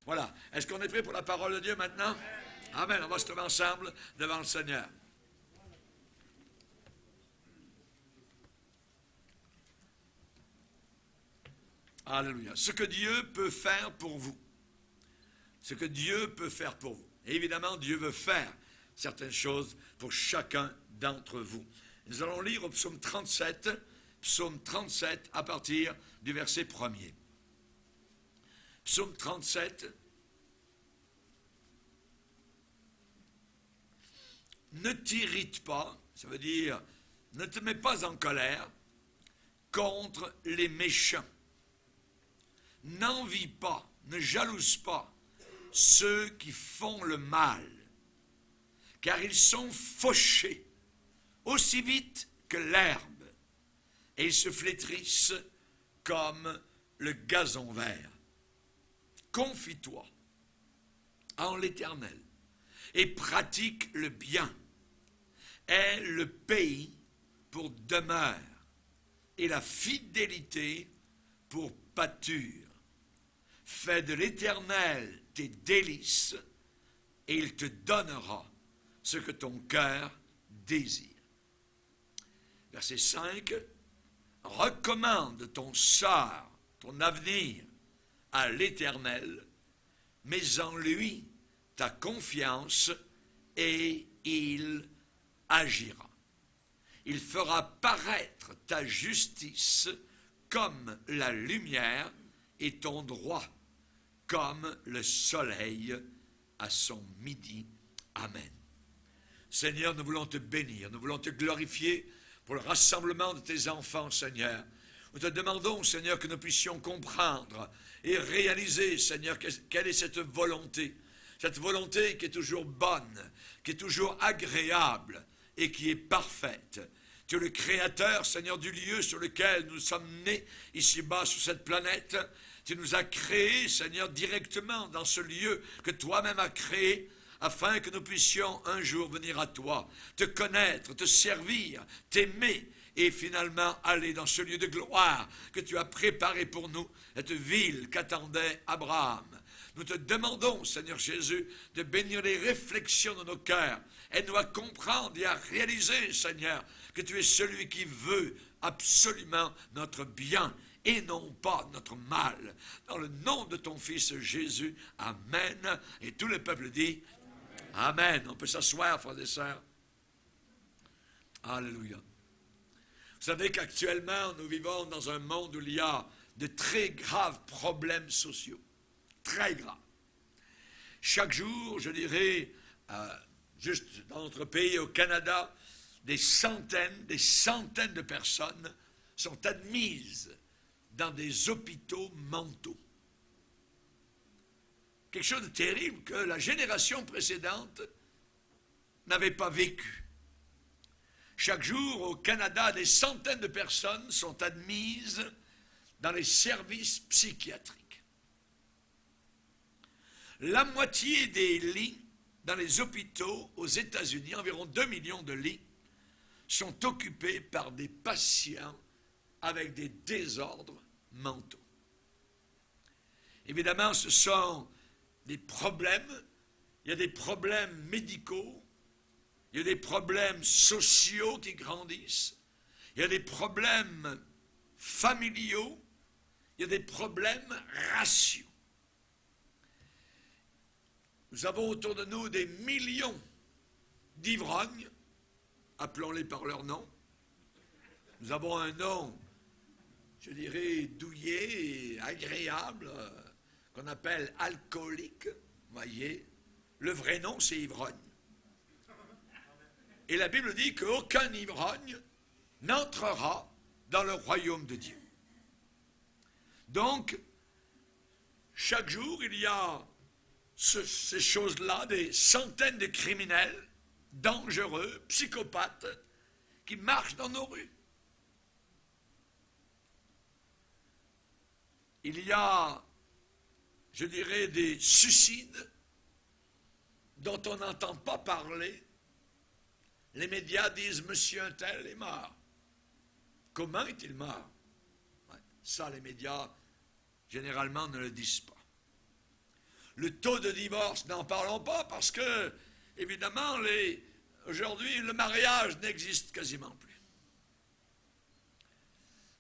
Voilà. Est-ce qu'on est prêt pour la parole de Dieu maintenant? Amen. On va se trouver ensemble devant le Seigneur. Alléluia. Ce que Dieu peut faire pour vous. Ce que Dieu peut faire pour vous. Et évidemment, Dieu veut faire certaines choses pour chacun d'entre vous. Nous allons lire au psaume 37 à partir du verset 1er. Psaume 37. Ne t'irrite pas, ça veut dire ne te mets pas en colère contre les méchants. N'envie pas, ne jalouse pas ceux qui font le mal, car ils sont fauchés aussi vite que l'herbe, et ils se flétrissent comme le gazon vert. Confie-toi en l'Éternel et pratique le bien. Aie le pays pour demeure et la fidélité pour pâture. Fais de l'Éternel tes délices et il te donnera ce que ton cœur désire. Verset 5. Recommande ton sort, ton avenir à l'Éternel, mets en lui ta confiance et il agira. Il fera paraître ta justice comme la lumière et ton droit comme le soleil à son midi. Amen. Seigneur, nous voulons te bénir, nous voulons te glorifier pour le rassemblement de tes enfants, Seigneur. Nous te demandons, Seigneur, que nous puissions comprendre et réaliser, Seigneur, quelle est cette volonté qui est toujours bonne, qui est toujours agréable et qui est parfaite. Tu es le créateur, Seigneur, du lieu sur lequel nous sommes nés, ici-bas, sur cette planète. Tu nous as créés, Seigneur, directement dans ce lieu que toi-même as créé, afin que nous puissions un jour venir à toi, te connaître, te servir, t'aimer, et finalement aller dans ce lieu de gloire que tu as préparé pour nous, cette ville qu'attendait Abraham. Nous te demandons, Seigneur Jésus, de bénir les réflexions de nos cœurs. Aide-nous à comprendre et à réaliser, Seigneur, que tu es celui qui veut absolument notre bien et non pas notre mal. Dans le nom de ton Fils Jésus, Amen. Et tout le peuple dit Amen. On peut s'asseoir, frères et sœurs. Alléluia. Vous savez qu'actuellement, nous vivons dans un monde où il y a de très graves problèmes sociaux. Très graves. Chaque jour, je dirais, juste dans notre pays, au Canada, des centaines de personnes sont admises dans des hôpitaux mentaux. Quelque chose de terrible que la génération précédente n'avait pas vécu. Chaque jour, au Canada, des centaines de personnes sont admises dans les services psychiatriques. La moitié des lits dans les hôpitaux aux États-Unis, environ 2 millions de lits, sont occupés par des patients avec des désordres mentaux. Évidemment, ce sont des problèmes, il y a des problèmes médicaux, il y a des problèmes sociaux qui grandissent, il y a des problèmes familiaux, il y a des problèmes raciaux. Nous avons autour de nous des millions d'ivrognes, appelons-les par leur nom. Nous avons un nom, je dirais, douillet et agréable, qu'on appelle alcoolique, voyez. Le vrai nom, c'est ivrogne. Et la Bible dit qu'aucun ivrogne n'entrera dans le royaume de Dieu. Donc, chaque jour, il y a ces choses-là, des centaines de criminels dangereux, psychopathes, qui marchent dans nos rues. Il y a, je dirais, des suicides dont on n'entend pas parler. Les médias disent « Monsieur un tel est mort ». Comment est-il mort? Ouais, ça, les médias, généralement, ne le disent pas. Le taux de divorce, n'en parlons pas, parce que, évidemment, aujourd'hui, le mariage n'existe quasiment plus.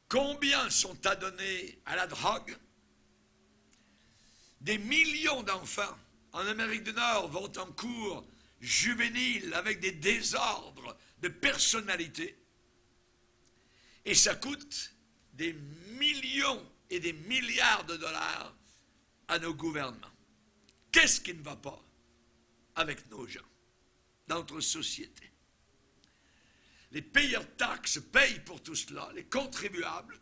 Combien sont adonnés à la drogue? Des millions d'enfants en Amérique du Nord vont en cours juvénile avec des désordres de personnalité. Et ça coûte des millions et des milliards de dollars à nos gouvernements. Qu'est-ce qui ne va pas avec nos gens, dans notre société? Les payeurs de taxes payent pour tout cela, les contribuables.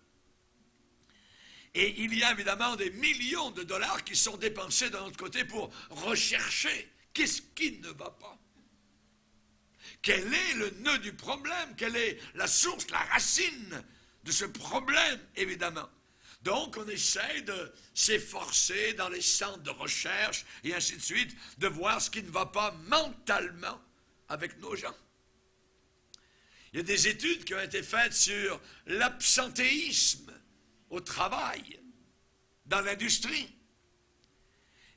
Et il y a évidemment des millions de dollars qui sont dépensés de notre côté pour rechercher qu'est-ce qui ne va pas. Quel est le nœud du problème? Quelle est la source, la racine de ce problème, évidemment? Donc, on essaie de s'efforcer dans les centres de recherche et ainsi de suite, de voir ce qui ne va pas mentalement avec nos gens. Il y a des études qui ont été faites sur l'absentéisme au travail, dans l'industrie.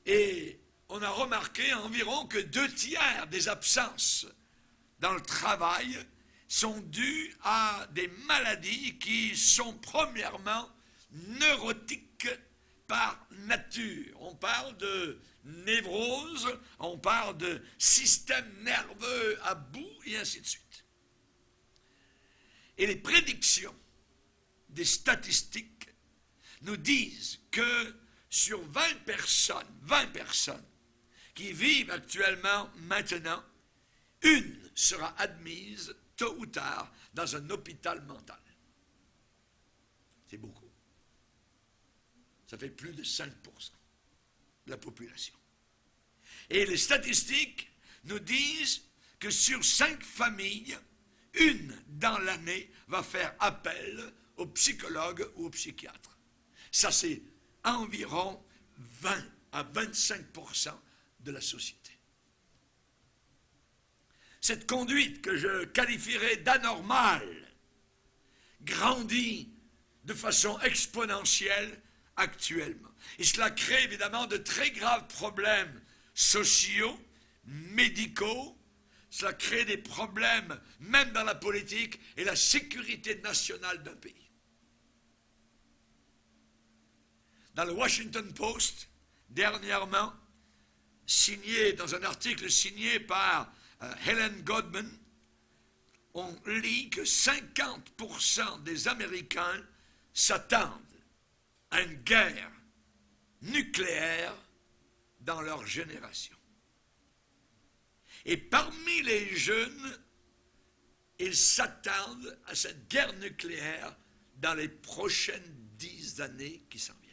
Et on a remarqué environ que 2/3 des absences dans le travail sont dues à des maladies qui sont premièrement neurotiques par nature. On parle de névrose, on parle de système nerveux à bout et ainsi de suite. Et les prédictions des statistiques nous disent que sur 20 personnes qui vivent actuellement maintenant, une sera admise tôt ou tard dans un hôpital mental. C'est beaucoup. Ça fait plus de 5% de la population. Et les statistiques nous disent que sur 5 familles, une dans l'année va faire appel au psychologue ou au psychiatre. Ça, c'est environ 20 à 25% de la société. Cette conduite que je qualifierais d'anormale grandit de façon exponentielle actuellement. Et cela crée évidemment de très graves problèmes sociaux, médicaux. Cela crée des problèmes même dans la politique et la sécurité nationale d'un pays. Dans le Washington Post, dernièrement, dans un article signé par Helen Godman, on lit que 50% des Américains s'attendent à une guerre nucléaire dans leur génération. Et parmi les jeunes, ils s'attendent à cette guerre nucléaire dans les prochaines 10 années qui s'en viennent.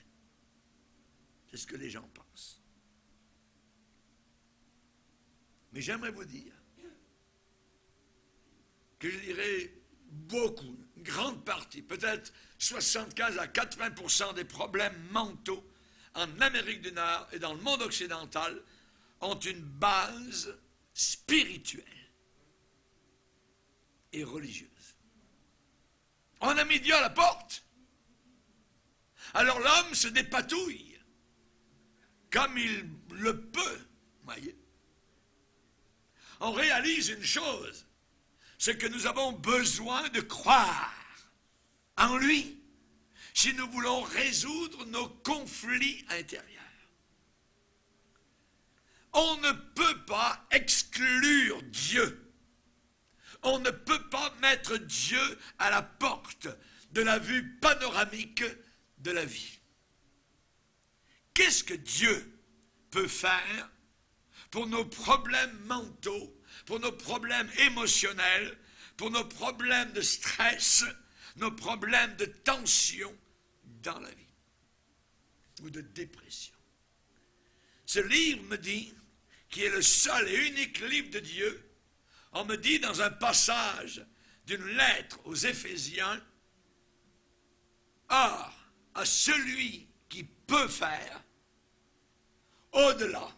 C'est ce que les gens pensent. Mais j'aimerais vous dire que je dirais beaucoup, une grande partie, peut-être 75 à 80% des problèmes mentaux en Amérique du Nord et dans le monde occidental ont une base spirituelle et religieuse. On a mis Dieu à la porte. Alors l'homme se dépatouille comme il le peut, voyez. On réalise une chose, c'est que nous avons besoin de croire en lui si nous voulons résoudre nos conflits intérieurs. On ne peut pas exclure Dieu. On ne peut pas mettre Dieu à la porte de la vue panoramique de la vie. Qu'est-ce que Dieu peut faire pour nos problèmes mentaux, pour nos problèmes émotionnels, pour nos problèmes de stress, nos problèmes de tension dans la vie ou de dépression? Ce livre me dit, qui est le seul et unique livre de Dieu, on me dit dans un passage d'une lettre aux Éphésiens, « Or, à celui qui peut faire au-delà,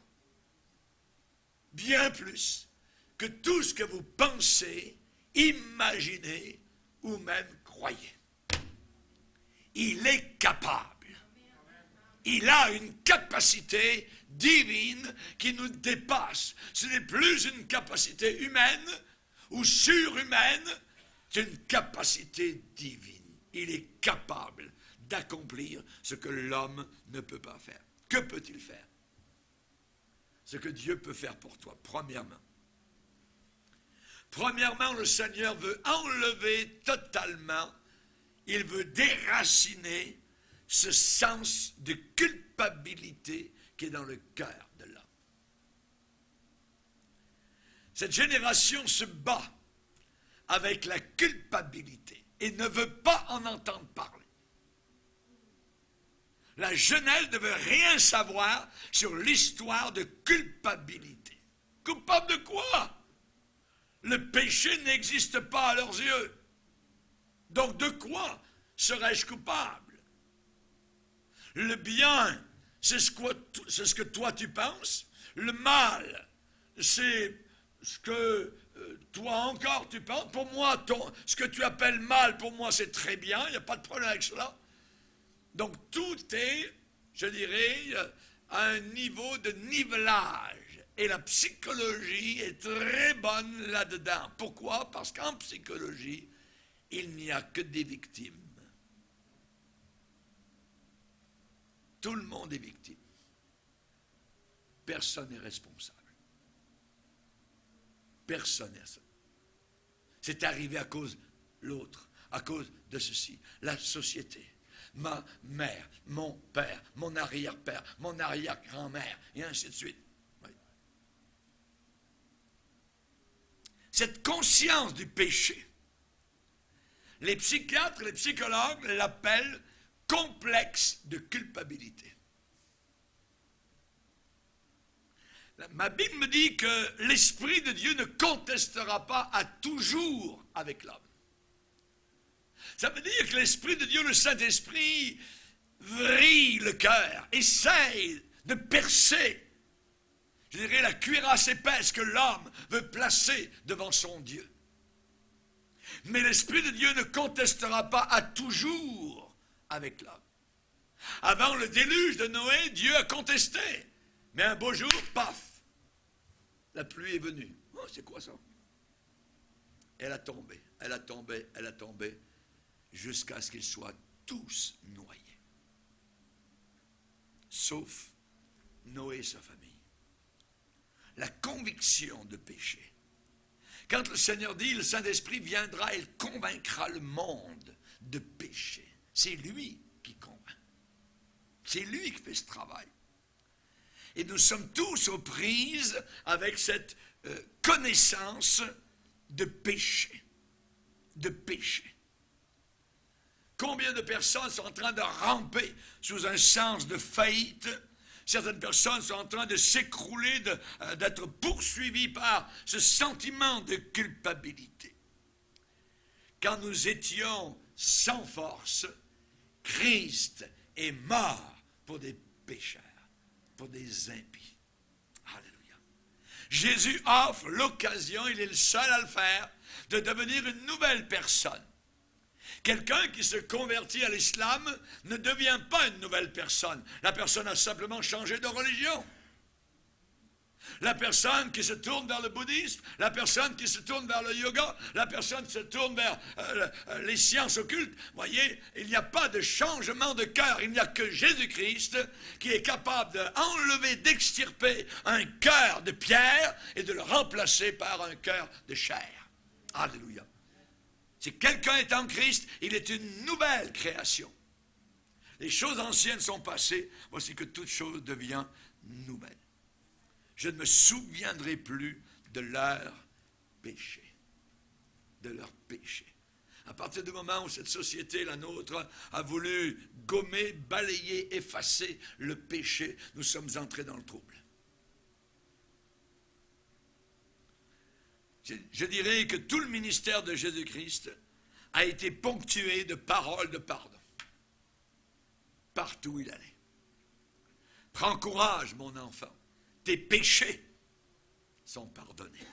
bien plus que tout ce que vous pensez, imaginez ou même croyez. Il est capable il a une capacité divine qui nous dépasse. Ce n'est plus une capacité humaine ou surhumaine, c'est une capacité divine. Il est capable d'accomplir ce que l'homme ne peut pas faire. Que peut-il faire? Ce que Dieu peut faire pour toi, premièrement. Premièrement, le Seigneur veut enlever totalement, il veut déraciner ce sens de culpabilité qui est dans le cœur de l'homme. Cette génération se bat avec la culpabilité et ne veut pas en entendre parler. La jeunesse ne veut rien savoir sur l'histoire de culpabilité. Coupable de quoi? Le péché n'existe pas à leurs yeux. Donc de quoi serais-je coupable? Le bien, c'est ce que toi tu penses. Le mal, c'est ce que toi encore tu penses. Pour moi, ce que tu appelles mal, pour moi c'est très bien, il n'y a pas de problème avec cela. Donc tout est, je dirais, à un niveau de nivelage. Et la psychologie est très bonne là-dedans. Pourquoi? Parce qu'en psychologie, il n'y a que des victimes. Tout le monde est victime. Personne n'est responsable. Personne n'est responsable. C'est arrivé à cause de l'autre, à cause de ceci, la société. Ma mère, mon père, mon arrière-père, mon arrière-grand-mère, et ainsi de suite. Oui. Cette conscience du péché, les psychiatres, les psychologues l'appellent complexe de culpabilité. Ma Bible me dit que l'Esprit de Dieu ne contestera pas à toujours avec l'homme. Ça veut dire que l'Esprit de Dieu, le Saint-Esprit, vrille le cœur, essaye de percer, je dirais, la cuirasse épaisse que l'homme veut placer devant son Dieu. Mais l'Esprit de Dieu ne contestera pas à toujours avec l'homme. Avant le déluge de Noé, Dieu a contesté. Mais un beau jour, paf, la pluie est venue. Oh, c'est quoi ça? Elle a tombé, elle a tombé, elle a tombé, jusqu'à ce qu'ils soient tous noyés. Sauf Noé et sa famille. La conviction de péché. Quand le Seigneur dit, le Saint-Esprit viendra, il convaincra le monde de péché. C'est lui qui convainc. C'est lui qui fait ce travail. Et nous sommes tous aux prises avec cette connaissance de péché. De péché. Combien de personnes sont en train de ramper sous un sens de faillite? Certaines personnes sont en train de s'écrouler, d'être poursuivies par ce sentiment de culpabilité. Quand nous étions sans force, Christ est mort pour des pécheurs, pour des impies. Alléluia. Jésus offre l'occasion, il est le seul à le faire, de devenir une nouvelle personne. Quelqu'un qui se convertit à l'islam ne devient pas une nouvelle personne. La personne a simplement changé de religion. La personne qui se tourne vers le bouddhisme, la personne qui se tourne vers le yoga, la personne qui se tourne vers les sciences occultes, voyez, il n'y a pas de changement de cœur. Il n'y a que Jésus-Christ qui est capable d'enlever, d'extirper un cœur de pierre et de le remplacer par un cœur de chair. Alléluia. Si quelqu'un est en Christ, il est une nouvelle création. Les choses anciennes sont passées, voici que toute chose devient nouvelle. Je ne me souviendrai plus de leur péché. De leur péché. À partir du moment où cette société, la nôtre, a voulu gommer, balayer, effacer le péché, nous sommes entrés dans le trouble. Je dirais que tout le ministère de Jésus-Christ a été ponctué de paroles de pardon. Partout où il allait. Prends courage, mon enfant. Tes péchés sont pardonnés.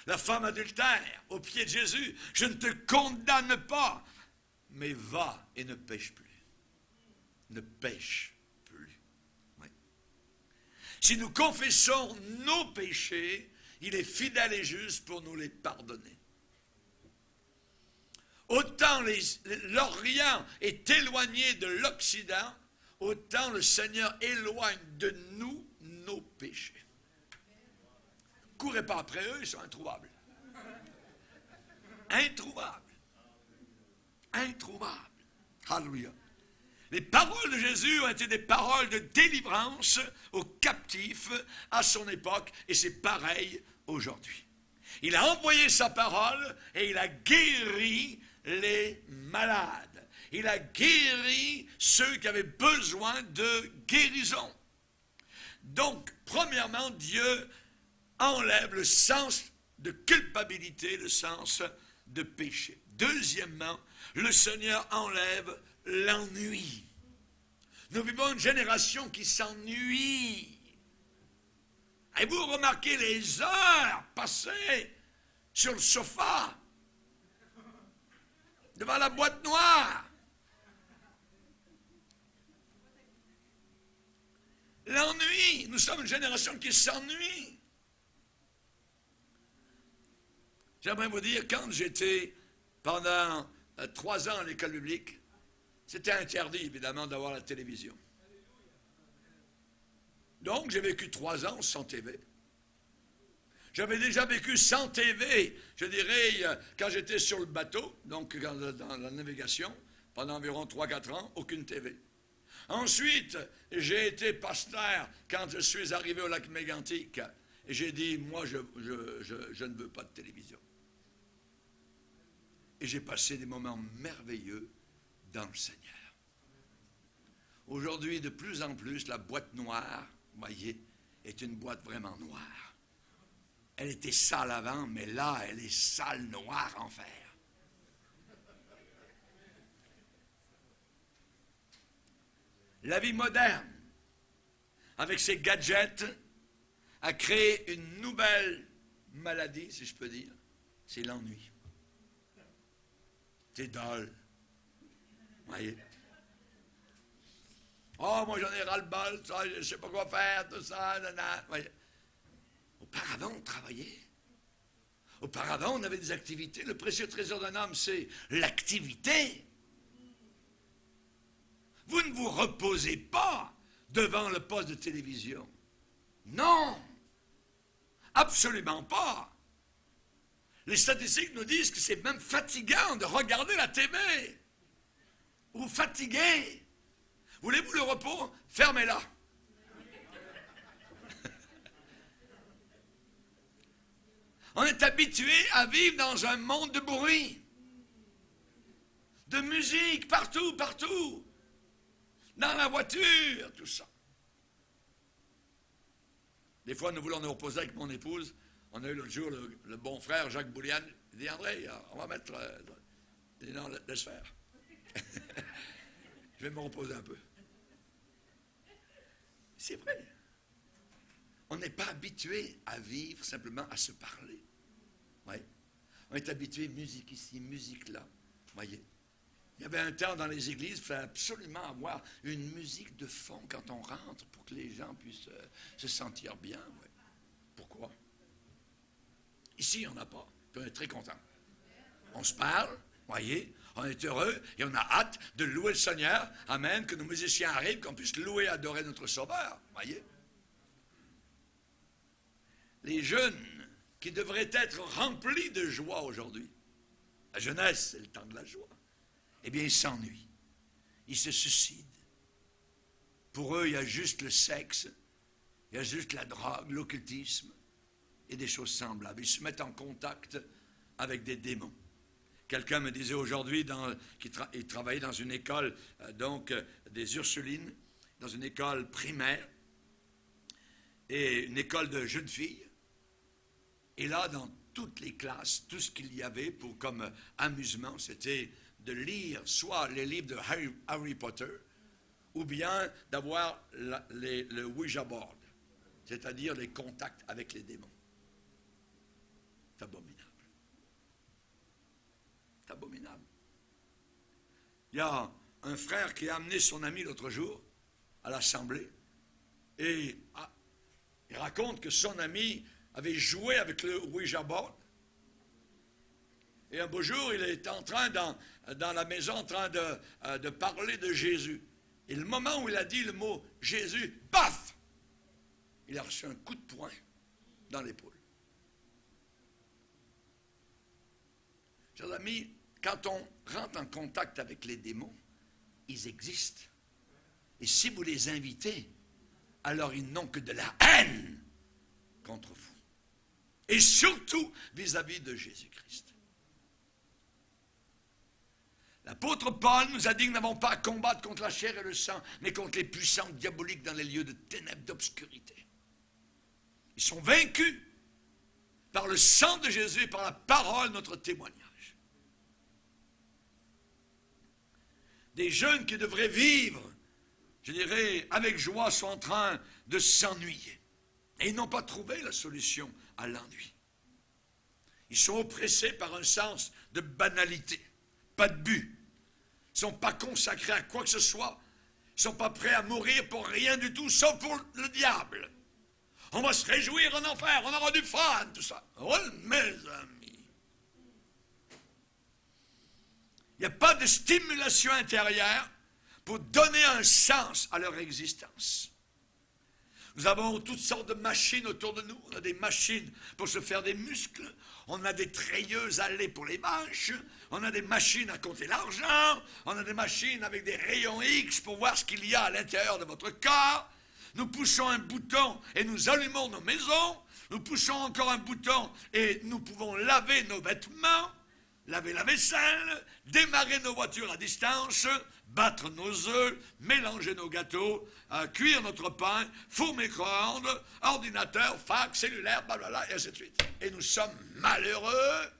La femme adultère, aux pieds de Jésus, je ne te condamne pas, mais va et ne pêche plus. ne pêche plus. Oui. Si nous confessons nos péchés, il est fidèle et juste pour nous les pardonner. Autant l'Orient est éloigné de l'Occident, autant le Seigneur éloigne de nous nos péchés. Courez pas après eux, ils sont introuvables. Introuvables. Introuvables. Alléluia. Les paroles de Jésus ont été des paroles de délivrance aux captifs à son époque, et c'est pareil aujourd'hui. Il a envoyé sa parole et il a guéri les malades. Il a guéri ceux qui avaient besoin de guérison. Donc, premièrement, Dieu enlève le sens de culpabilité, le sens de péché. Deuxièmement, le Seigneur enlève l'ennui. Nous vivons une génération qui s'ennuie. Et vous remarquez les heures passées sur le sofa, devant la boîte noire. L'ennui. Nous sommes une génération qui s'ennuie. J'aimerais vous dire, quand j'étais pendant 3 ans à l'école biblique, c'était interdit, évidemment, d'avoir la télévision. Donc, j'ai vécu 3 ans sans TV. J'avais déjà vécu sans TV, je dirais, quand j'étais sur le bateau, donc dans la navigation, pendant environ 3-4 ans, aucune TV. Ensuite, j'ai été pasteur quand je suis arrivé au lac Mégantic, et j'ai dit, moi, je ne veux pas de télévision. Et j'ai passé des moments merveilleux dans le Seigneur. Aujourd'hui, de plus en plus, la boîte noire, vous voyez, est une boîte vraiment noire. Elle était sale avant, mais là, elle est sale, noire, en fer. La vie moderne, avec ses gadgets, a créé une nouvelle maladie, si je peux dire, c'est l'ennui. C'est dole. Vous voyez? Oh, moi j'en ai ras-le-bol, ça, je ne sais pas quoi faire, tout ça, nanana. Voyez? Auparavant, on travaillait. Auparavant, on avait des activités. Le précieux trésor d'un homme, c'est l'activité. Vous ne vous reposez pas devant le poste de télévision. Non, absolument pas. Les statistiques nous disent que c'est même fatigant de regarder la TV. Vous fatiguez. Voulez-vous le repos? Fermez-la. On est habitué à vivre dans un monde de bruit, de musique, partout, partout. Dans la voiture, tout ça. Des fois, nous voulons nous reposer avec mon épouse. On a eu l'autre jour le bon frère Jacques Boulian. Il dit, André, on va mettre... Il dit, non, laisse faire. Je vais me reposer un peu. C'est vrai. On n'est pas habitué à vivre simplement à se parler. Ouais. On est habitué musique ici, musique là. Voyez. Il y avait un temps dans les églises, il fallait absolument avoir une musique de fond quand on rentre pour que les gens puissent se sentir bien. Ouais. Pourquoi? Ici, on n'a pas. On est très content. On se parle, voyez, on est heureux et on a hâte de louer le Seigneur. Amen, que nos musiciens arrivent, qu'on puisse louer et adorer notre Sauveur. Voyez. Les jeunes qui devraient être remplis de joie aujourd'hui. La jeunesse, c'est le temps de la joie. Eh bien, ils s'ennuient. Ils se suicident. Pour eux, il y a juste le sexe, il y a juste la drogue, l'occultisme et des choses semblables. Ils se mettent en contact avec des démons. Quelqu'un me disait aujourd'hui qu'il travaillait dans une école, des Ursulines, dans une école primaire, et une école de jeunes filles. Et là, dans toutes les classes, tout ce qu'il y avait pour comme amusement, c'était de lire soit les livres de Harry Potter, ou bien d'avoir le Ouija board, c'est-à-dire les contacts avec les démons. C'est abominable. C'est abominable. Il y a un frère qui a amené son ami l'autre jour à l'assemblée et il raconte que son ami avait joué avec le Ouija board. Et un beau jour, il est en train, dans la maison, en train de parler de Jésus. Et le moment où il a dit le mot Jésus, paf! Il a reçu un coup de poing dans l'épaule. Chers amis, quand on rentre en contact avec les démons, ils existent. Et si vous les invitez, alors ils n'ont que de la haine contre vous. Et surtout vis-à-vis de Jésus-Christ. L'apôtre Paul nous a dit que nous n'avons pas à combattre contre la chair et le sang, mais contre les puissances diaboliques dans les lieux de ténèbres, d'obscurité. Ils sont vaincus par le sang de Jésus et par la parole de notre témoignage. Des jeunes qui devraient vivre, je dirais, avec joie, sont en train de s'ennuyer. Et ils n'ont pas trouvé la solution à l'ennui. Ils sont oppressés par un sens de banalité, pas de but. Ils ne sont pas consacrés à quoi que ce soit. Ils ne sont pas prêts à mourir pour rien du tout, sauf pour le diable. On va se réjouir en enfer, on aura du fun, tout ça. Oh, mes amis. Il n'y a pas de stimulation intérieure pour donner un sens à leur existence. Nous avons toutes sortes de machines autour de nous. On a des machines pour se faire des muscles. On a des treilleuses à lait pour les vaches. On a des machines à compter l'argent. On a des machines avec des rayons X pour voir ce qu'il y a à l'intérieur de votre corps. Nous poussons un bouton et nous allumons nos maisons. Nous poussons encore un bouton et nous pouvons laver nos vêtements, laver la vaisselle, démarrer nos voitures à distance, battre nos œufs, mélanger nos gâteaux, cuire notre pain, four micro-ondes, ordinateur, fax, cellulaire, blablabla, et ainsi de suite. Et nous sommes malheureux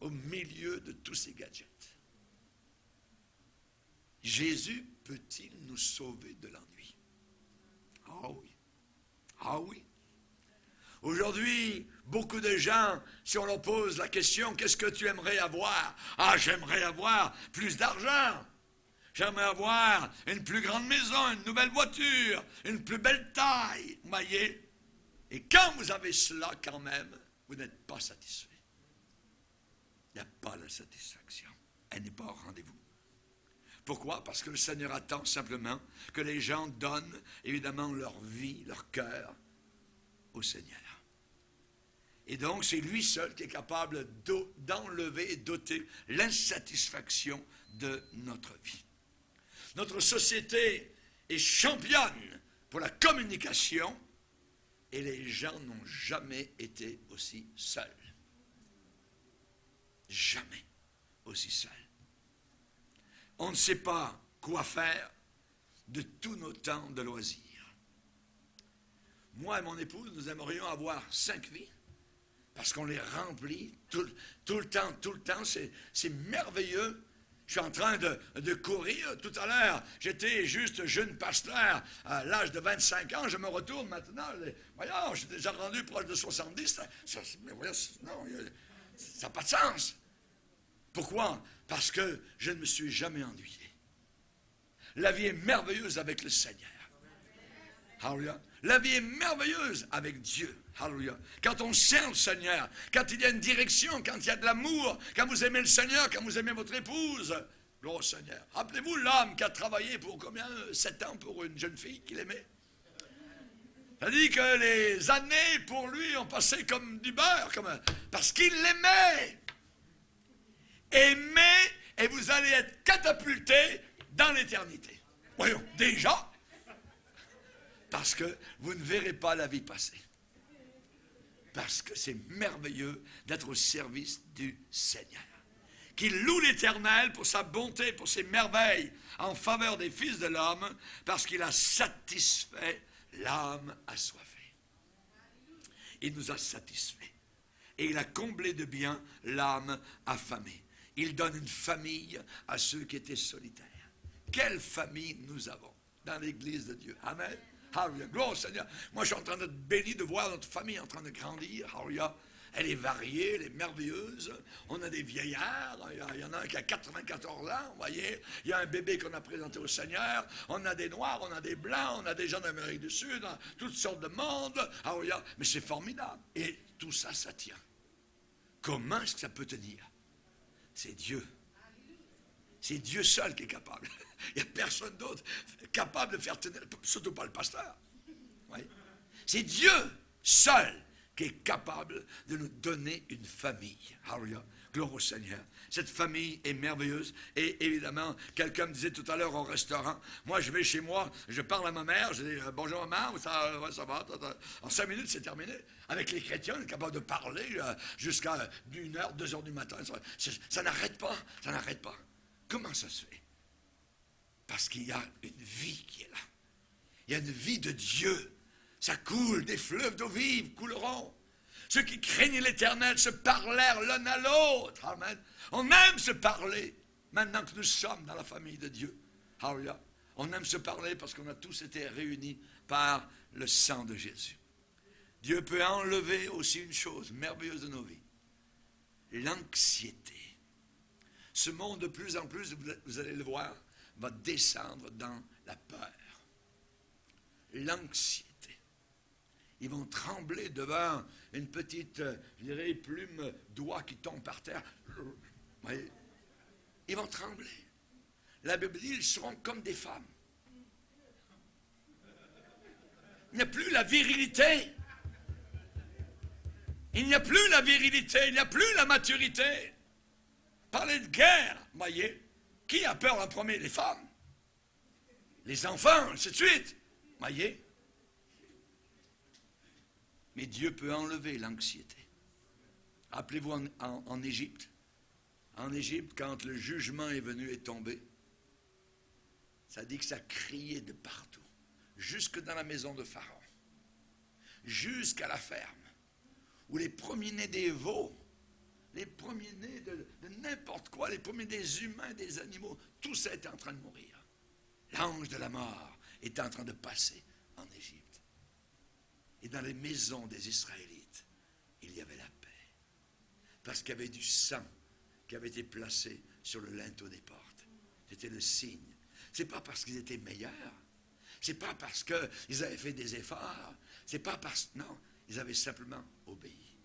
au milieu de tous ces gadgets. Jésus peut-il nous sauver de l'ennui? Ah oui. Ah oui. Aujourd'hui, beaucoup de gens, si on leur pose la question, qu'est-ce que tu aimerais avoir? Ah, j'aimerais avoir plus d'argent. J'aimerais avoir une plus grande maison, une nouvelle voiture, une plus belle taille. Vous voyez? Et quand vous avez cela, quand même, vous n'êtes pas satisfait. Il n'y a pas la satisfaction. Elle n'est pas au rendez-vous. Pourquoi? Parce que le Seigneur attend simplement que les gens donnent, évidemment, leur vie, leur cœur au Seigneur. Et donc, c'est lui seul qui est capable d'enlever et d'ôter l'insatisfaction de notre vie. Notre société est championne pour la communication et les gens n'ont jamais été aussi seuls. Jamais aussi seuls. On ne sait pas quoi faire de tous nos temps de loisirs. Moi et mon épouse, nous aimerions avoir 5 vies parce qu'on les remplit tout le temps. C'est merveilleux. Je suis en train de courir. Tout à l'heure, j'étais juste jeune pasteur à l'âge de 25 ans. Je me retourne maintenant. Voyons, je suis déjà rendu proche de 70. Mais voyons, non, ça n'a pas de sens. Pourquoi? Parce que je ne me suis jamais ennuyé. La vie est merveilleuse avec le Seigneur. Alléluia. La vie est merveilleuse avec Dieu. Alléluia. Quand on sert le Seigneur, quand il y a une direction, quand il y a de l'amour, quand vous aimez le Seigneur, quand vous aimez votre épouse, gloire au Seigneur. Rappelez-vous l'homme qui a travaillé pour combien? 7 ans pour une jeune fille qu'il aimait. Ça dit que les années pour lui ont passé comme du beurre, parce qu'il l'aimait. Aimez et vous allez être catapulté dans l'éternité. Voyons, déjà, parce que vous ne verrez pas la vie passer. Parce que c'est merveilleux d'être au service du Seigneur. Qu'il loue l'Éternel pour sa bonté, pour ses merveilles en faveur des fils de l'homme, parce qu'il a satisfait l'âme assoiffée. Il nous a satisfaits. Et il a comblé de bien l'âme affamée. Il donne une famille à ceux qui étaient solitaires. Quelle famille nous avons dans l'Église de Dieu. Amen. Alléluia. Gloire au Seigneur. Moi, je suis en train d'être béni de voir notre famille en train de grandir. Alléluia. elle est variée, elle est merveilleuse. On a des vieillards, il y en a un qui a 94 ans, vous voyez. Il y a un bébé qu'on a présenté au Seigneur. On a des Noirs, on a des Blancs, on a des gens d'Amérique du Sud, toutes sortes de monde. Mais c'est formidable. Et tout ça, ça tient. Comment est-ce que ça peut tenir? C'est Dieu. C'est Dieu seul qui est capable. Il n'y a personne d'autre capable de faire tenir, surtout pas le pasteur. Oui. C'est Dieu seul qui est capable de nous donner une famille. Alléluia. Gloire au Seigneur. Cette famille est merveilleuse. Et évidemment, quelqu'un me disait tout à l'heure au restaurant, moi je vais chez moi, je parle à ma mère, je dis bonjour maman, ça va. En 5 minutes c'est terminé. Avec les chrétiens, on est capable de parler jusqu'à 1h, 2h du matin. Ça n'arrête pas, ça n'arrête pas. Comment ça se fait? Parce qu'il y a une vie qui est là. Il y a une vie de Dieu. Ça coule, des fleuves d'eau vive couleront. Ceux qui craignent l'Éternel se parlèrent l'un à l'autre. Amen. On aime se parler maintenant que nous sommes dans la famille de Dieu. Alléluia. On aime se parler parce qu'on a tous été réunis par le sang de Jésus. Dieu peut enlever aussi une chose merveilleuse de nos vies. L'anxiété. Ce monde de plus en plus, vous allez le voir, va descendre dans la peur. L'anxiété. Ils vont trembler devant une petite, je dirais, plume d'oie qui tombe par terre. Oui. Ils vont trembler. La Bible dit, ils seront comme des femmes. Il n'y a plus la virilité. Il n'y a plus la virilité, il n'y a plus la maturité. Parler de guerre, voyez. Qui a peur en premier? Les femmes. Les enfants, ainsi de suite. Voyez. Mais Dieu peut enlever l'anxiété. Rappelez-vous en Égypte. En Égypte, quand le jugement est venu et tombé, ça dit que ça criait de partout. Jusque dans la maison de Pharaon. Jusqu'à la ferme. Où les premiers-nés des veaux, les premiers-nés de n'importe quoi, les premiers des humains, des animaux, tout ça était en train de mourir. L'ange de la mort était en train de passer en Égypte. Et dans les maisons des Israélites, il y avait la paix. Parce qu'il y avait du sang qui avait été placé sur le linteau des portes. C'était le signe. Ce n'est pas parce qu'ils étaient meilleurs. Ce n'est pas parce qu'ils avaient fait des efforts. C'est pas parce... Non, ils avaient simplement obéi.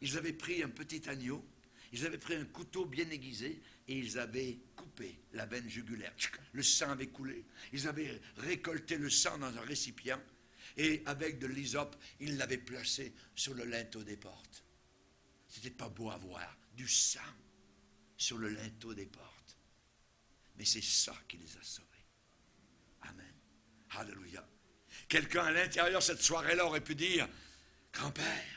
Ils avaient pris un petit agneau, ils avaient pris un couteau bien aiguisé et ils avaient coupé la veine jugulaire. Le sang avait coulé. Ils avaient récolté le sang dans un récipient et avec de l'hysope, ils l'avaient placé sur le linteau des portes. C'était pas beau à voir, du sang sur le linteau des portes. Mais c'est ça qui les a sauvés. Amen. Alléluia. Quelqu'un à l'intérieur cette soirée-là aurait pu dire, grand-père,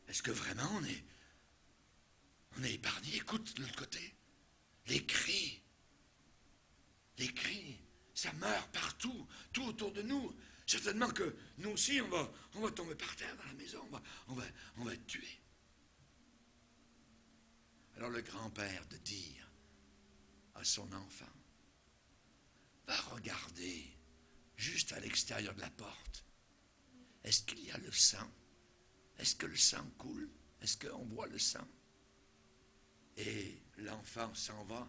est-ce que vraiment on est épargné? Écoute de l'autre côté. Les cris, ça meurt partout, tout autour de nous. Certainement que nous aussi, on va tomber par terre dans la maison, on va être tués. Alors le grand-père de dire à son enfant, va regarder juste à l'extérieur de la porte. Est-ce qu'il y a le sang? Est-ce que le sang coule? Est-ce qu'on voit le sang? Et l'enfant s'en va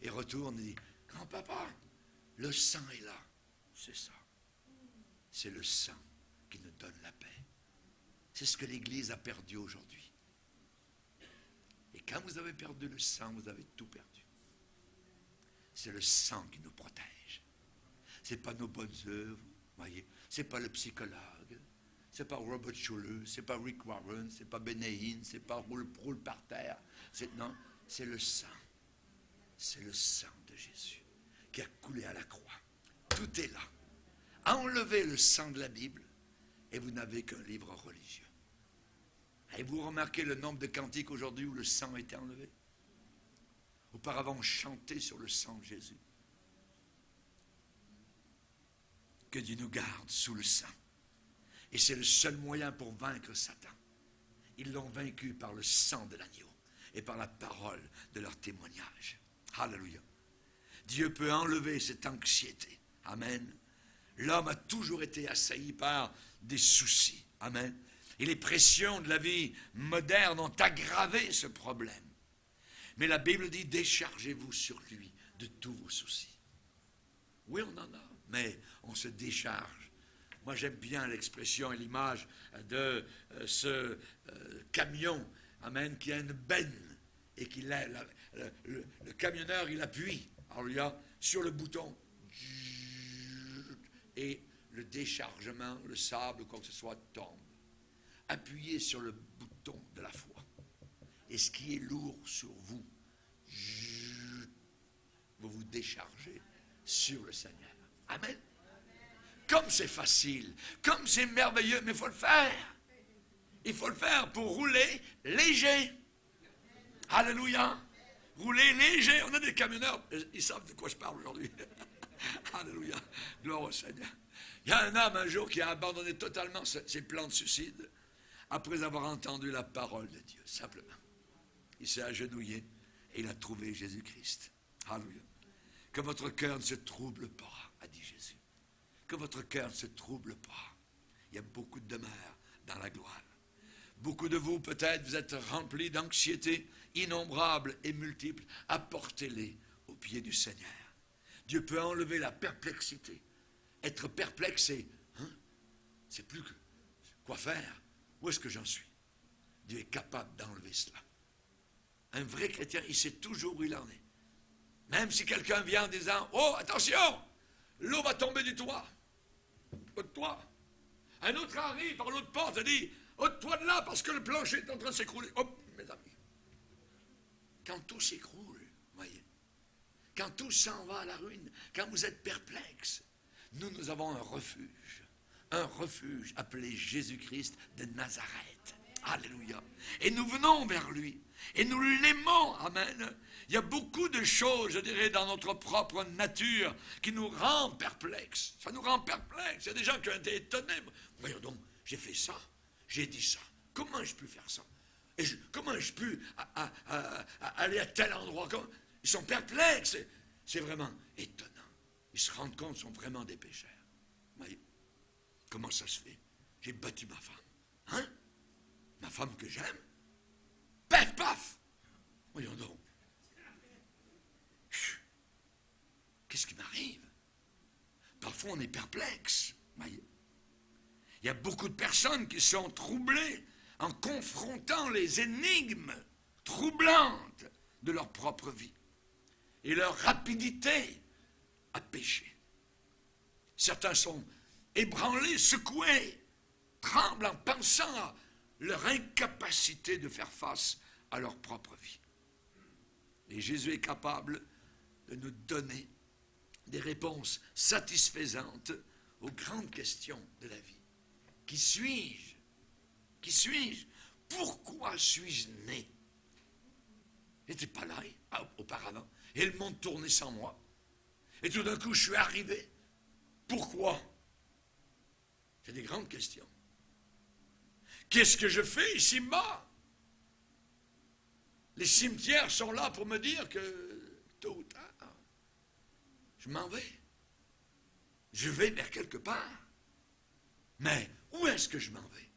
et retourne et dit, grand-papa, le sang est là. C'est ça. C'est le sang qui nous donne la paix. C'est ce que l'Église a perdu aujourd'hui. Et quand vous avez perdu le sang, vous avez tout perdu. C'est le sang qui nous protège. Ce n'est pas nos bonnes œuvres, voyez. Ce n'est pas le psychologue. C'est pas Robert Schuller, c'est pas Rick Warren, c'est pas Benahin, c'est pas roule par terre. Non, c'est le sang. C'est le sang de Jésus qui a coulé à la croix. Tout est là. Enlevez le sang de la Bible et vous n'avez qu'un livre religieux. Avez-vous remarqué le nombre de cantiques aujourd'hui où le sang a été enlevé? Auparavant, on chantait sur le sang de Jésus. Que Dieu nous garde sous le sang. Et c'est le seul moyen pour vaincre Satan. Ils l'ont vaincu par le sang de l'agneau et par la parole de leur témoignage. Alléluia. Dieu peut enlever cette anxiété. Amen. L'homme a toujours été assailli par des soucis. Amen. Et les pressions de la vie moderne ont aggravé ce problème. Mais la Bible dit, déchargez-vous sur lui de tous vos soucis. Oui, on en a, mais on se décharge. Moi, j'aime bien l'expression et l'image de ce camion, amen, qui a une benne et qui le camionneur, il appuie. Alors, il y a sur le bouton et le déchargement, le sable, quoi que ce soit, tombe. Appuyez sur le bouton de la foi. Et ce qui est lourd sur vous, vous déchargez sur le Seigneur. Amen. Comme c'est facile, comme c'est merveilleux, mais il faut le faire. Il faut le faire pour rouler léger. Alléluia. Rouler léger. On a des camionneurs, ils savent de quoi je parle aujourd'hui. Alléluia. Gloire au Seigneur. Il y a un homme un jour qui a abandonné totalement ses plans de suicide après avoir entendu la parole de Dieu, simplement. Il s'est agenouillé et il a trouvé Jésus-Christ. Alléluia. Que votre cœur ne se trouble pas, a dit Jésus. Que votre cœur ne se trouble pas. Il y a beaucoup de demeures dans la gloire. Beaucoup de vous, peut-être, vous êtes remplis d'anxiété innombrables et multiples. Apportez-les aux pieds du Seigneur. Dieu peut enlever la perplexité. Être perplexe, c'est plus que quoi faire. Où est-ce que j'en suis? Dieu est capable d'enlever cela. Un vrai chrétien, il sait toujours où il en est. Même si quelqu'un vient en disant, oh, attention, l'eau va tomber du toit. Ôte-toi. Un autre arrive par l'autre porte et dit, ôte-toi de là parce que le plancher est en train de s'écrouler. Hop, mes amis. Quand tout s'écroule, voyez, quand tout s'en va à la ruine, quand vous êtes perplexe, nous avons un refuge appelé Jésus-Christ de Nazareth. Alléluia. Et nous venons vers lui. Et nous l'aimons. Amen. Il y a beaucoup de choses, je dirais, dans notre propre nature qui nous rendent perplexes. Ça nous rend perplexes. Il y a des gens qui ont été étonnés. Voyons donc, j'ai fait ça. J'ai dit ça. Comment ai-je pu faire ça? Comment ai-je pu aller à tel endroit? Ils sont perplexes. C'est vraiment étonnant. Ils se rendent compte qu'ils sont vraiment des pécheurs. Voyez, comment ça se fait? J'ai battu ma femme. Hein? Ma femme que j'aime. Paf, paf! Voyons donc. Qu'est-ce qui m'arrive? Parfois, on est perplexe. Voyez. Il y a beaucoup de personnes qui sont troublées en confrontant les énigmes troublantes de leur propre vie et leur rapidité à pécher. Certains sont ébranlés, secoués, tremblent en pensant à leur incapacité de faire face à leur propre vie. Et Jésus est capable de nous donner des réponses satisfaisantes aux grandes questions de la vie. Qui suis-je? Qui suis-je? Pourquoi suis-je né? Je n'étais pas là auparavant. Et le monde tournait sans moi. Et tout d'un coup, je suis arrivé. Pourquoi? C'est des grandes questions. Qu'est-ce que je fais ici-bas? Les cimetières sont là pour me dire que tôt ou tard, je m'en vais. Je vais vers quelque part. Mais où est-ce que je m'en vais?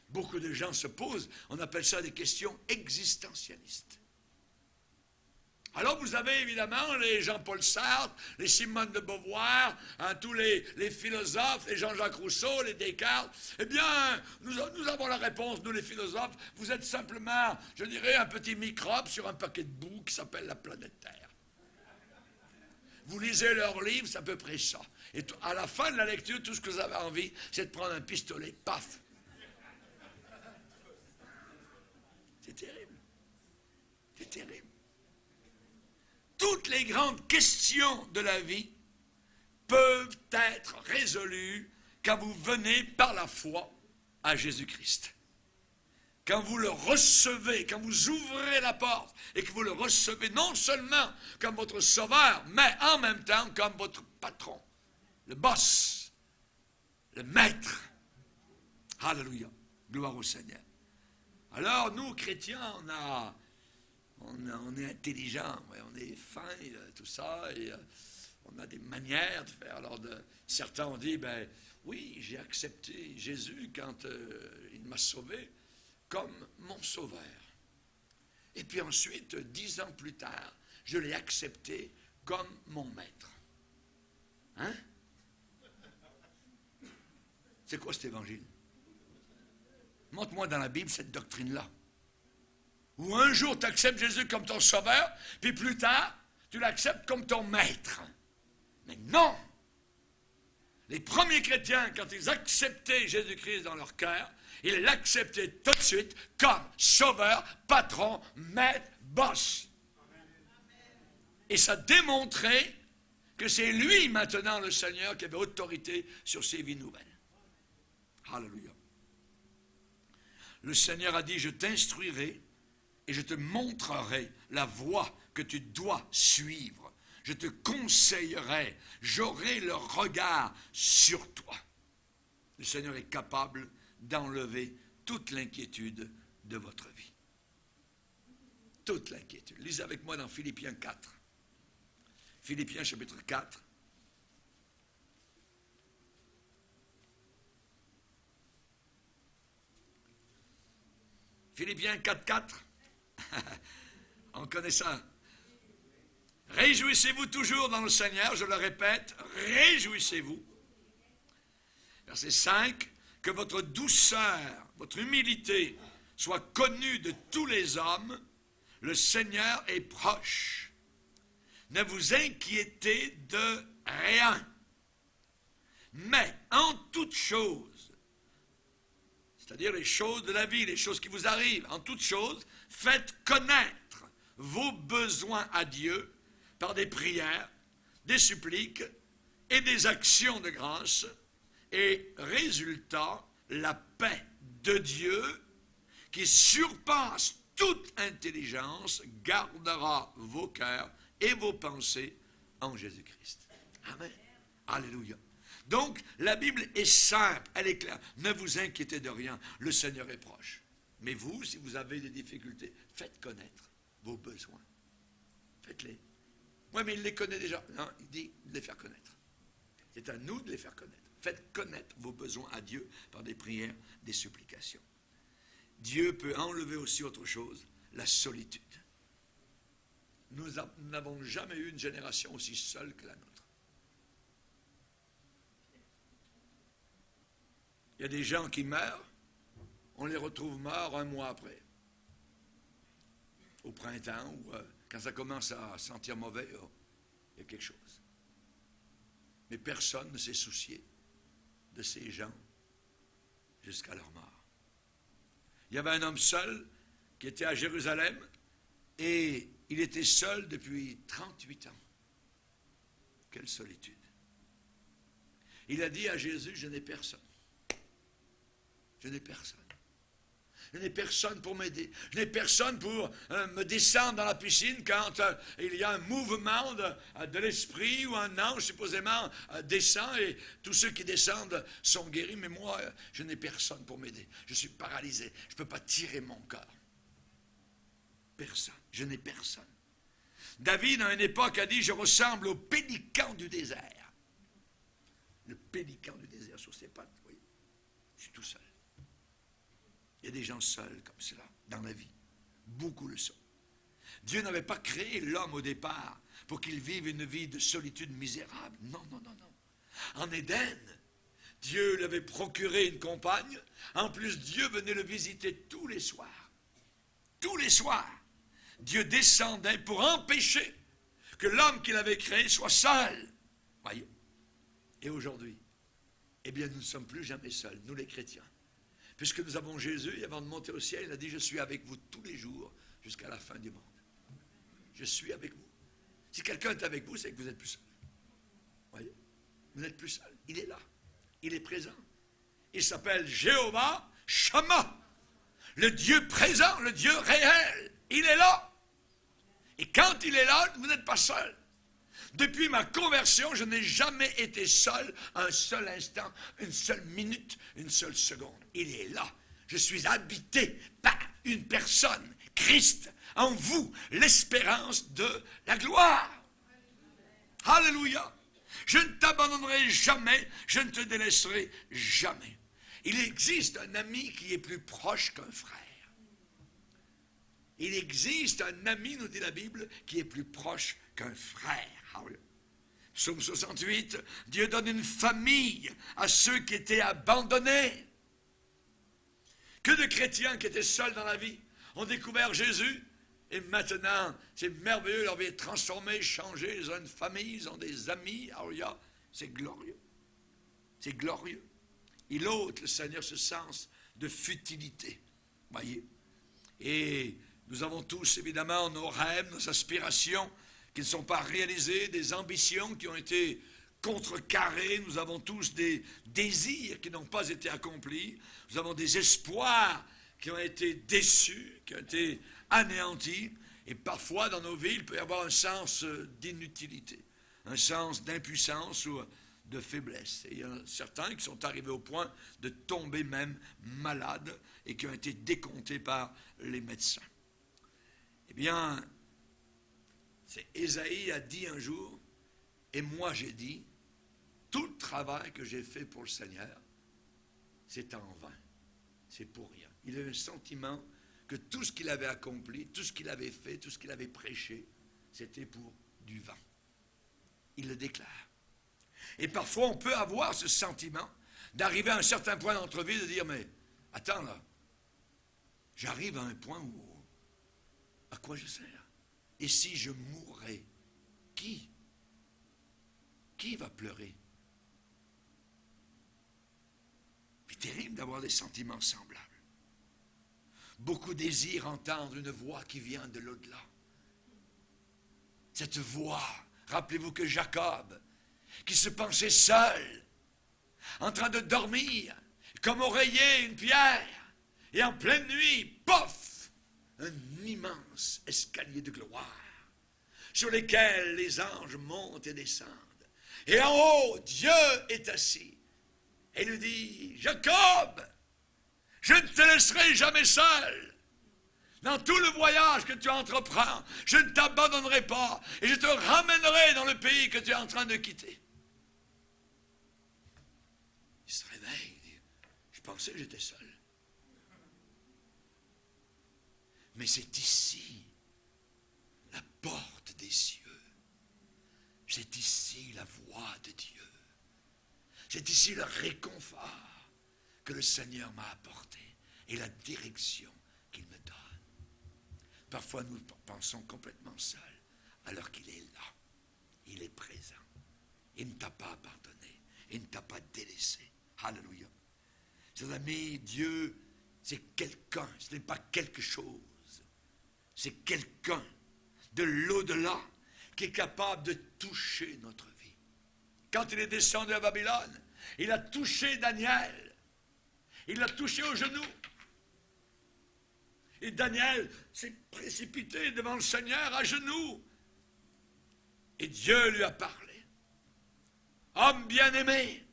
Beaucoup de gens se posent, on appelle ça des questions existentialistes. Alors vous avez évidemment les Jean-Paul Sartre, les Simone de Beauvoir, tous les philosophes, les Jean-Jacques Rousseau, les Descartes. Eh bien, nous avons la réponse, nous les philosophes. Vous êtes simplement, je dirais, un petit microbe sur un paquet de boue qui s'appelle la planète Terre. Vous lisez leurs livres, c'est à peu près ça. Et à la fin de la lecture, tout ce que vous avez envie, c'est de prendre un pistolet, paf. C'est terrible. C'est terrible. Toutes les grandes questions de la vie peuvent être résolues quand vous venez par la foi à Jésus-Christ. Quand vous le recevez, quand vous ouvrez la porte et que vous le recevez non seulement comme votre sauveur, mais en même temps comme votre patron, le boss, le maître. Alléluia. Gloire au Seigneur. Alors, nous, chrétiens, on est intelligents, on est fins, tout ça, et On a des manières de faire. Alors, certains ont dit, ben oui, j'ai accepté Jésus quand il m'a sauvé comme mon sauveur. Et puis ensuite, 10 ans plus tard, je l'ai accepté comme mon maître. Hein? C'est quoi cet évangile? Montre-moi dans la Bible cette doctrine-là. Où un jour tu acceptes Jésus comme ton sauveur, puis plus tard, tu l'acceptes comme ton maître. Mais non! Les premiers chrétiens, quand ils acceptaient Jésus-Christ dans leur cœur, ils l'acceptaient tout de suite comme sauveur, patron, maître, boss. Et ça démontrait que c'est lui maintenant le Seigneur qui avait autorité sur ces vies nouvelles. Alléluia. Le Seigneur a dit, je t'instruirai et je te montrerai la voie que tu dois suivre. Je te conseillerai, j'aurai le regard sur toi. Le Seigneur est capable d'enlever toute l'inquiétude de votre vie. Toute l'inquiétude. Lisez avec moi dans Philippiens 4. Philippiens chapitre 4. Philippiens 4, 4. On connaît ça. Réjouissez-vous toujours dans le Seigneur, je le répète, réjouissez-vous. Verset 5, que votre douceur, votre humilité soit connue de tous les hommes, le Seigneur est proche. Ne vous inquiétez de rien, mais en toutes choses, c'est-à-dire les choses de la vie, les choses qui vous arrivent, en toutes choses, faites connaître vos besoins à Dieu par des prières, des suppliques et des actions de grâce, et résultat, la paix de Dieu qui surpasse toute intelligence gardera vos cœurs et vos pensées en Jésus-Christ. Amen. Alléluia. Donc, la Bible est simple, elle est claire. Ne vous inquiétez de rien, le Seigneur est proche. Mais vous, si vous avez des difficultés, faites connaître vos besoins. Faites-les. Oui, mais il les connaît déjà. Non, il dit de les faire connaître. C'est à nous de les faire connaître. Faites connaître vos besoins à Dieu par des prières, des supplications. Dieu peut enlever aussi autre chose, la solitude. Nous n'avons jamais eu une génération aussi seule que la nôtre. Il y a des gens qui meurent, on les retrouve morts un mois après. Au printemps, ou quand ça commence à sentir mauvais, il y a quelque chose. Mais personne ne s'est soucié de ces gens jusqu'à leur mort. Il y avait un homme seul qui était à Jérusalem et il était seul depuis 38 ans. Quelle solitude. Il a dit à Jésus, je n'ai personne. Je n'ai personne. Je n'ai personne pour m'aider. Je n'ai personne pour me descendre dans la piscine quand il y a un mouvement de l'esprit ou un ange supposément descend et tous ceux qui descendent sont guéris. Mais moi, je n'ai personne pour m'aider. Je suis paralysé. Je ne peux pas tirer mon corps. Personne. Je n'ai personne. David, à une époque, a dit, je ressemble au pélican du désert. Le pélican du désert sur ses pattes, oui. Je suis tout seul. Il y a des gens seuls comme cela dans la vie. Beaucoup le sont. Dieu n'avait pas créé l'homme au départ pour qu'il vive une vie de solitude misérable. Non, non, non, non. En Éden, Dieu lui avait procuré une compagne. En plus, Dieu venait le visiter tous les soirs. Tous les soirs. Dieu descendait pour empêcher que l'homme qu'il avait créé soit seul. Voyez. Et aujourd'hui, eh bien, nous ne sommes plus jamais seuls, nous les chrétiens. Puisque nous avons Jésus, et avant de monter au ciel, il a dit, je suis avec vous tous les jours jusqu'à la fin du monde. Je suis avec vous. Si quelqu'un est avec vous, c'est que vous n'êtes plus seul. Voyez, vous n'êtes plus seul. Il est là. Il est présent. Il s'appelle Jéhovah Shammah. Le Dieu présent, le Dieu réel. Il est là. Et quand il est là, vous n'êtes pas seul. Depuis ma conversion, je n'ai jamais été seul un seul instant, une seule minute, une seule seconde. Il est là. Je suis habité par une personne, Christ, en vous, l'espérance de la gloire. Alléluia. Je ne t'abandonnerai jamais, je ne te délaisserai jamais. Il existe un ami qui est plus proche qu'un frère. Il existe un ami, nous dit la Bible, qui est plus proche qu'un frère. Alléluia. Psaume 68, Dieu donne une famille à ceux qui étaient abandonnés. Que de chrétiens qui étaient seuls dans la vie ont découvert Jésus. Et maintenant, c'est merveilleux, leur vie est transformée, changée. Ils ont une famille, ils ont des amis. Alléluia. C'est glorieux. C'est glorieux. Il ôte, le Seigneur, ce sens de futilité. Voyez. Et nous avons tous, évidemment, nos rêves, nos aspirations qui ne sont pas réalisées, des ambitions qui ont été contrecarrées. Nous avons tous des désirs qui n'ont pas été accomplis. Nous avons des espoirs qui ont été déçus, qui ont été anéantis. Et parfois, dans nos vies, il peut y avoir un sens d'inutilité, un sens d'impuissance ou de faiblesse. Et il y en a certains qui sont arrivés au point de tomber même malades et qui ont été décomptés par les médecins. Eh bien, c'est Ésaïe a dit un jour, et moi j'ai dit, tout le travail que j'ai fait pour le Seigneur, c'est en vain, c'est pour rien. Il avait le sentiment que tout ce qu'il avait accompli, tout ce qu'il avait fait, tout ce qu'il avait prêché, c'était pour du vent. Il le déclare. Et parfois, on peut avoir ce sentiment d'arriver à un certain point dans notre vie, de dire, mais attends là, j'arrive à un point où, à quoi je sers? Et si je mourrais, qui va pleurer? C'est terrible d'avoir des sentiments semblables. Beaucoup désirent entendre une voix qui vient de l'au-delà. Cette voix, rappelez-vous que Jacob, qui se pensait seul, en train de dormir, comme oreiller une pierre, et en pleine nuit, pof, un immense escalier de gloire, sur lesquels les anges montent et descendent. Et en haut, Dieu est assis, et lui dit, Jacob, je ne te laisserai jamais seul. Dans tout le voyage que tu entreprends, je ne t'abandonnerai pas, et je te ramènerai dans le pays que tu es en train de quitter. Il se réveille, il dit, je pensais que j'étais seul. Mais c'est ici la porte des cieux. C'est ici la voix de Dieu. C'est ici le réconfort que le Seigneur m'a apporté et la direction qu'il me donne. Parfois, nous pensons complètement seuls, alors qu'il est là. Il est présent. Il ne t'a pas abandonné. Il ne t'a pas délaissé. Alléluia. Chers amis, Dieu, c'est quelqu'un. Ce n'est pas quelque chose. C'est quelqu'un de l'au-delà qui est capable de toucher notre vie. Quand il est descendu à Babylone, il a touché Daniel. Il l'a touché au genou. Et Daniel s'est précipité devant le Seigneur à genoux. Et Dieu lui a parlé. Homme bien-aimé.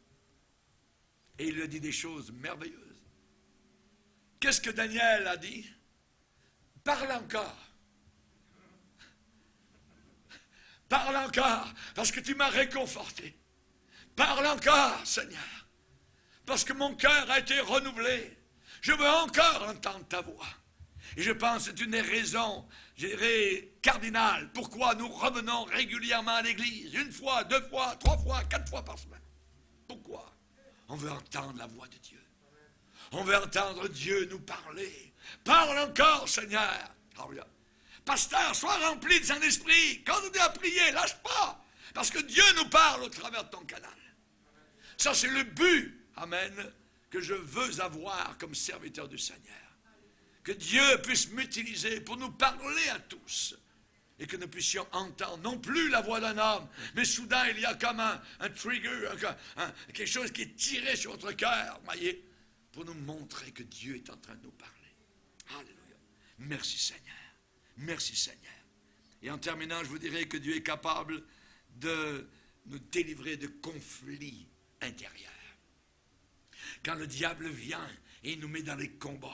Et il lui a dit des choses merveilleuses. Qu'est-ce que Daniel a dit? Parle encore. Parle encore, parce que tu m'as réconforté. Parle encore, Seigneur, parce que mon cœur a été renouvelé. Je veux encore entendre ta voix. Et je pense que c'est une des raisons, je dirais, cardinales, pourquoi nous revenons régulièrement à l'église, 1 fois, 2 fois, 3 fois, 4 fois par semaine. Pourquoi? On veut entendre la voix de Dieu. On veut entendre Dieu nous parler. Parle encore, Seigneur. Alléluia. Pasteur, sois rempli de Saint-Esprit. Quand tu as prié, lâche pas. Parce que Dieu nous parle au travers de ton canal. Ça, c'est le but, amen, que je veux avoir comme serviteur du Seigneur. Que Dieu puisse m'utiliser pour nous parler à tous. Et que nous puissions entendre non plus la voix d'un homme, mais soudain il y a comme un trigger, quelque chose qui est tiré sur votre cœur, voyez, pour nous montrer que Dieu est en train de nous parler. Alléluia. Merci Seigneur. Merci Seigneur. Et en terminant, je vous dirai que Dieu est capable de nous délivrer de conflits intérieurs. Quand le diable vient et il nous met dans les combats.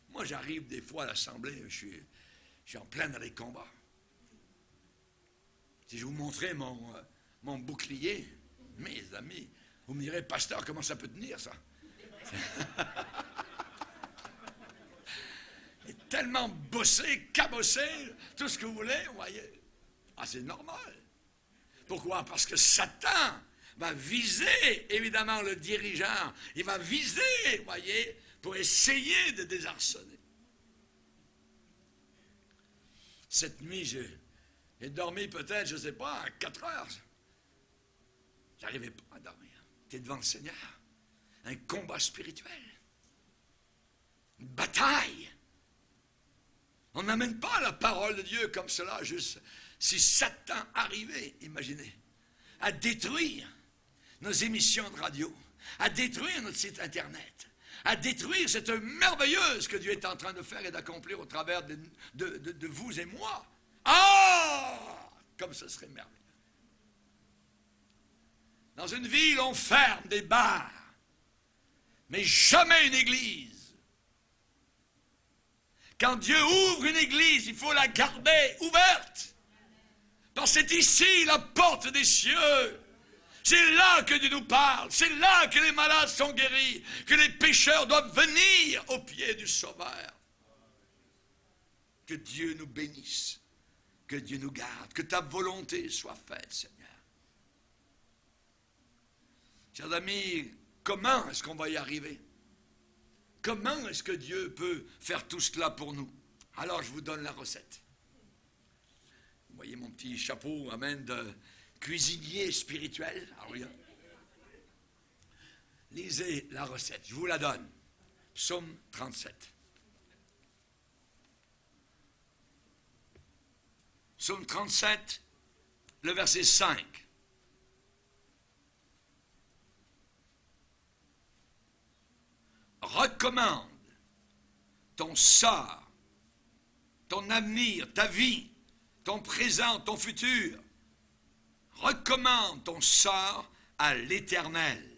Moi, j'arrive des fois à l'assemblée, je suis en plein dans les combats. Si je vous montrais mon bouclier, mes amis, vous me direz, pasteur, comment ça peut tenir, ça? Il est tellement bossé, cabossé, tout ce que vous voulez, vous voyez. Ah, c'est normal. Pourquoi? Parce que Satan va viser, évidemment, le dirigeant. Il va viser, vous voyez, pour essayer de désarçonner. Cette nuit, j'ai dormi peut-être, je ne sais pas, à 4 heures. J'arrivais pas à dormir. Tu es devant le Seigneur. Un combat spirituel. Une bataille. On n'amène pas la parole de Dieu comme cela, juste. Si Satan arrivait, imaginez, à détruire nos émissions de radio, à détruire notre site Internet, à détruire cette merveilleuse que Dieu est en train de faire et d'accomplir au travers de vous et moi. Ah! Comme ce serait merveilleux. Dans une ville, on ferme des bars, mais jamais une église. Quand Dieu ouvre une église, il faut la garder ouverte. Parce que c'est ici la porte des cieux. C'est là que Dieu nous parle. C'est là que les malades sont guéris. Que les pécheurs doivent venir aux pieds du Sauveur. Que Dieu nous bénisse. Que Dieu nous garde. Que ta volonté soit faite, Seigneur. Chers amis, comment est-ce qu'on va y arriver? Comment est-ce que Dieu peut faire tout cela pour nous? Alors, je vous donne la recette. Vous voyez mon petit chapeau, amen, de cuisinier spirituel. Ah oui, hein? Lisez la recette, je vous la donne. Psaume 37. Psaume 37, le verset 5. Recommande ton sort, ton avenir, ta vie, ton présent, ton futur. Recommande ton sort à l'Éternel.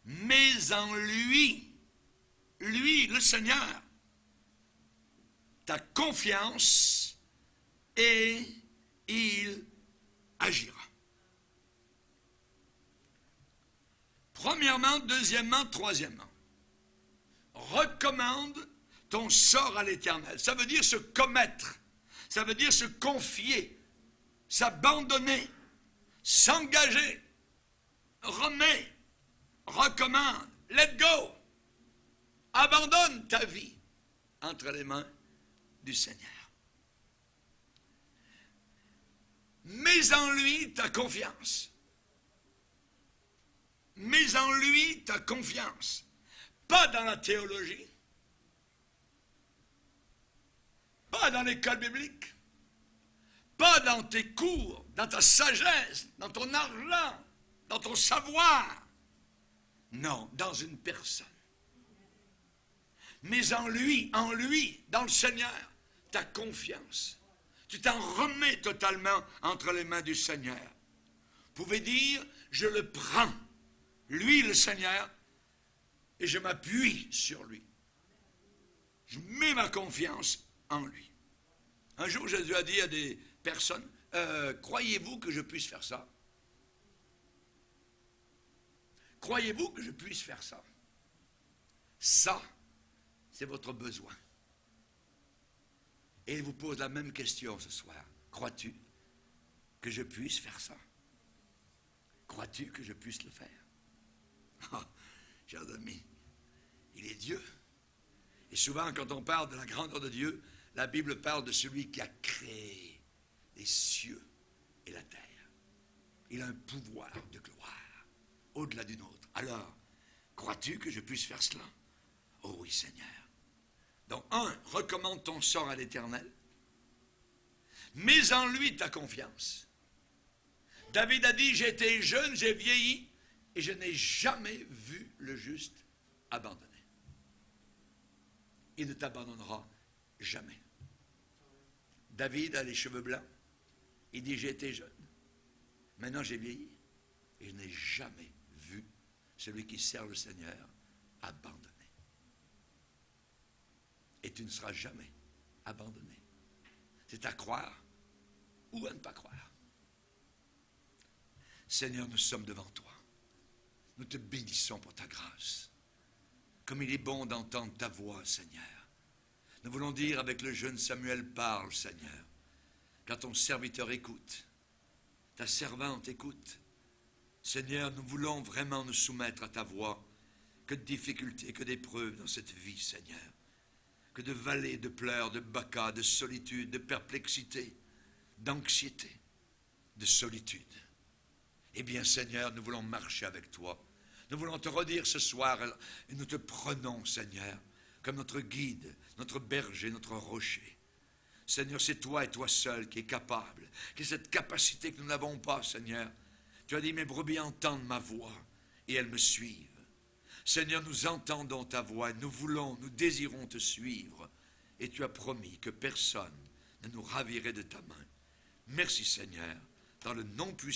Mets en lui, le Seigneur, ta confiance et il agira. Premièrement, deuxièmement, troisièmement. Recommande ton sort à l'Éternel. Ça veut dire se commettre. Ça veut dire se confier, s'abandonner, s'engager. Remets, recommande, let go. Abandonne ta vie entre les mains du Seigneur. Mets en lui ta confiance. Mets en lui ta confiance. Pas dans la théologie, pas dans l'école biblique, pas dans tes cours, dans ta sagesse, dans ton argent, dans ton savoir. Non, dans une personne. Mais en lui, dans le Seigneur, ta confiance. Tu t'en remets totalement entre les mains du Seigneur. Vous pouvez dire, je le prends, lui le Seigneur, et je m'appuie sur lui. Je mets ma confiance en lui. Un jour, Jésus a dit à des personnes, croyez-vous que je puisse faire ça? Croyez-vous que je puisse faire ça? Ça, c'est votre besoin. Et il vous pose la même question ce soir. Crois-tu que je puisse faire ça? Crois-tu que je puisse le faire? Ah, chers amis, il est Dieu. Et souvent, quand on parle de la grandeur de Dieu, la Bible parle de celui qui a créé les cieux et la terre. Il a un pouvoir de gloire au-delà du nôtre. Alors, crois-tu que je puisse faire cela? Oh oui, Seigneur. Donc, recommande ton sort à l'Éternel. Mets en lui ta confiance. David a dit, j'ai été jeune, j'ai vieilli, et je n'ai jamais vu le juste abandonné. Il ne t'abandonnera jamais. David a les cheveux blancs. Il dit, j'ai été jeune. Maintenant, j'ai vieilli. Et je n'ai jamais vu celui qui sert le Seigneur abandonné. Et tu ne seras jamais abandonné. C'est à croire ou à ne pas croire. Seigneur, nous sommes devant toi. Nous te bénissons pour ta grâce. Comme il est bon d'entendre ta voix, Seigneur. Nous voulons dire avec le jeune Samuel, parle, Seigneur. Quand ton serviteur écoute, ta servante écoute. Seigneur, nous voulons vraiment nous soumettre à ta voix. Que de difficultés, que d'épreuves dans cette vie, Seigneur. Que de vallées, de pleurs, de bacas, de solitude, de perplexité, d'anxiété, de solitude. Eh bien, Seigneur, nous voulons marcher avec toi. Nous voulons te redire ce soir, et nous te prenons, Seigneur, comme notre guide, notre berger, notre rocher. Seigneur, c'est toi et toi seul qui es capable, qui est cette capacité que nous n'avons pas, Seigneur. Tu as dit, mes brebis entendent ma voix, et elles me suivent. Seigneur, nous entendons ta voix, nous voulons, nous désirons te suivre, et tu as promis que personne ne nous ravirait de ta main. Merci, Seigneur, dans le nom puissant